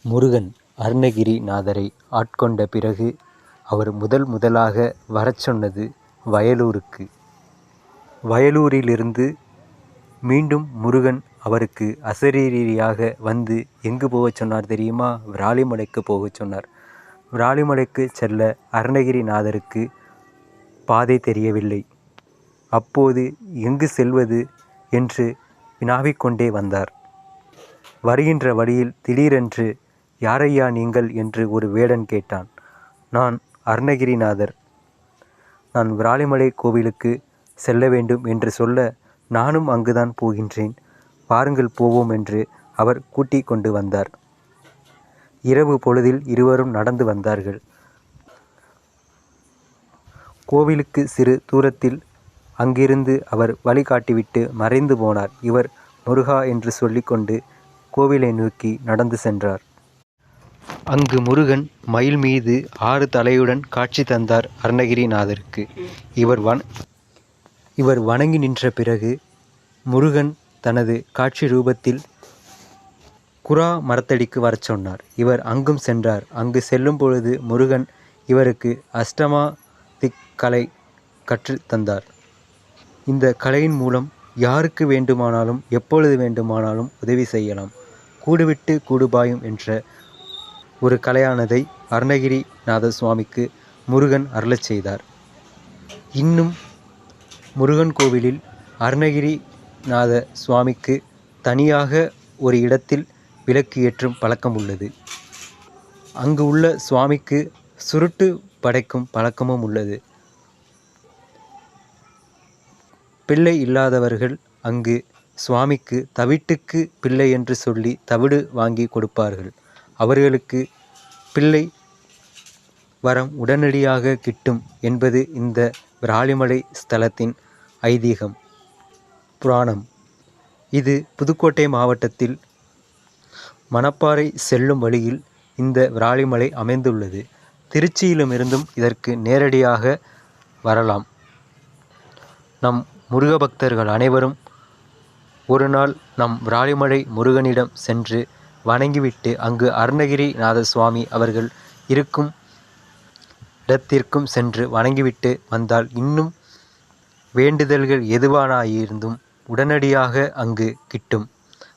முருகன் அருணகிரிநாதரை ஆட்கொண்ட பிறகு அவர் முதலாக வரச் சொன்னது வயலூருக்கு. வயலூரிலிருந்து மீண்டும் முருகன் அவருக்கு அசரீரியாக வந்து எங்கு போகச் சொன்னார் தெரியுமா? விராலிமலைக்கு போகச் சொன்னார். விராலிமலைக்கு செல்ல அருணகிரிநாதருக்கு பாதை தெரியவில்லை. அப்போது எங்கு செல்வது என்று வினாவிக்கொண்டே வந்தார். வருகின்ற வழியில் திடீரென்று, யாரையா நீங்கள் என்று ஒரு வேடன் கேட்டான். நான் அருணகிரிநாதர், நான் விராலிமலை கோவிலுக்கு செல்ல வேண்டும் என்று சொல்ல, நானும் அங்குதான் போகின்றேன், வாருங்கள் போவோம் என்று அவர் கூட்டிக் கொண்டு வந்தார். இரவு பொழுதில் இருவரும் நடந்து வந்தார்கள். கோவிலுக்கு சிறு தூரத்தில் அங்கிருந்து அவர் வழிகாட்டிவிட்டு மறைந்து போனார். இவர் முருகா என்று சொல்லிக்கொண்டு கோவிலை நோக்கி நடந்து சென்றார். அங்கு முருகன் மயில் மீது 6 தலையுடன் காட்சி தந்தார் அருணகிரிநாதருக்கு. இவர் வணங்கி நின்ற பிறகு முருகன் தனது காட்சி ரூபத்தில் குரா மரத்தடிக்கு வரச் சொன்னார். இவர் அங்கும் சென்றார். அங்கு செல்லும் பொழுது முருகன் இவருக்கு அஷ்டமா திக்கலை கற்று தந்தார். இந்த கலையின் மூலம் யாருக்கு வேண்டுமானாலும் எப்பொழுது வேண்டுமானாலும் உதவி செய்யலாம். கூடுவிட்டு கூடுபாயும் என்ற ஒரு கலையானதை அருணகிரிநாத சுவாமிக்கு முருகன் அருளச் செய்தார். இன்னும் முருகன் கோவிலில் அருணகிரிநாத சுவாமிக்கு தனியாக ஒரு இடத்தில் விளக்கு ஏற்றும் பழக்கம் உள்ளது. அங்கு உள்ள சுவாமிக்கு சுருட்டு படைக்கும் பழக்கமும் உள்ளது. பிள்ளை இல்லாதவர்கள் அங்கு சுவாமிக்கு தவிட்டுக்கு பிள்ளை என்று சொல்லி தவிடு வாங்கி கொடுப்பார்கள். அவர்களுக்கு பிள்ளை வரம் உடனடியாக கிட்டும் என்பது இந்த விராலிமலை ஸ்தலத்தின் ஐதீகம், புராணம். இது புதுக்கோட்டை மாவட்டத்தில் மணப்பாறை செல்லும் வழியில் இந்த விராலிமலை அமைந்துள்ளது. திருச்சியிலுமிருந்தும் இதற்கு நேரடியாக வரலாம். நம் முருக பக்தர்கள் அனைவரும் ஒரு நாள் நம் விராலிமலை முருகனிடம் சென்று வணங்கிவிட்டு அங்கு அருணகிரிநாத சுவாமி அவர்கள் இருக்கும் இடத்திற்கும் சென்று வணங்கிவிட்டு வந்தால் இன்னும் வேண்டுதல்கள் எதுவானாயிருந்தும் உடனடியாக அங்கு கிட்டும்.